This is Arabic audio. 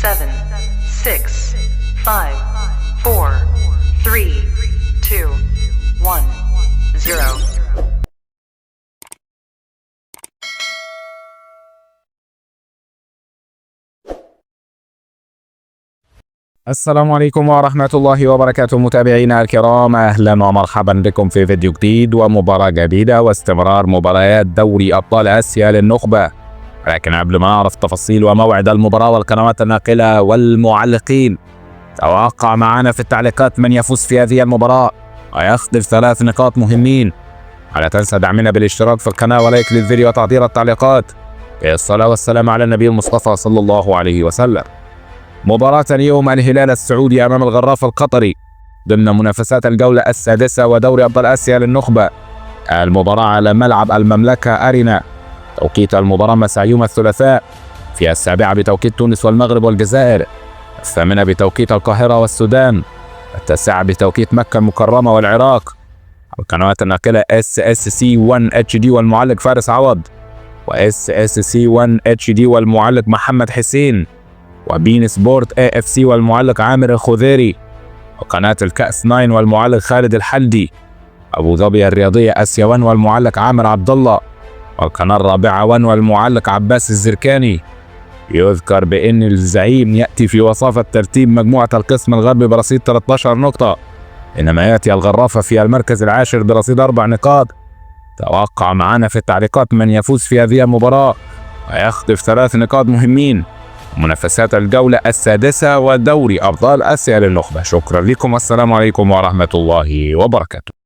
7, 6, 5, 4, 3, 2, 1, 0. السلام عليكم ورحمة الله وبركاته متابعينا الكرام، أهلا ومرحبا بكم في فيديو جديد ومباراة جديدة واستمرار مباريات دوري أبطال آسيا للنخبة. لكن قبل ما نعرف تفاصيل وموعد المباراة والقنوات الناقلة والمعلقين، توقع معنا في التعليقات من يفوز في هذه المباراة ويخطف 3 نقاط مهمين. ولا تنسى دعمنا بالاشتراك في القناة ولايك للفيديو وتعطيل التعليقات. الصلاة والسلام على النبي المصطفى صلى الله عليه وسلم. مباراة اليوم الهلال السعودي أمام الغراف القطري ضمن منافسات الجولة السادسة ودوري أبطال آسيا للنخبة. المباراة على ملعب المملكة أرينا. توقيت المباراة مساء يوم الثلاثاء في 7 بتوقيت تونس والمغرب والجزائر، 8 بتوقيت القاهرة والسودان، 9 بتوقيت مكة المكرمة والعراق. القنوات الناقلة SSC1 HD والمعلق فارس عوض، وSSC1 HD والمعلق محمد حسين، وبين سبورت AFC والمعلق عامر الخضيري، وقناة الكأس 9 والمعلق خالد الحلدي، أبو ظبي الرياضية آسيا 1 والمعلق عامر عبد الله، والقناة الرابعة 1 والمعلق عباس الزركاني. يذكر بأن الزعيم يأتي في وصافة ترتيب مجموعة القسم الغربي برصيد 13 نقطة، إنما يأتي الغرافة في المركز العاشر برصيد 4 نقاط. توقع معنا في التعليقات من يفوز في هذه المباراة ويخطف 3 نقاط مهمين. منافسات الجولة السادسة ودوري أبطال آسيا للنخبة. شكرا لكم والسلام عليكم ورحمة الله وبركاته.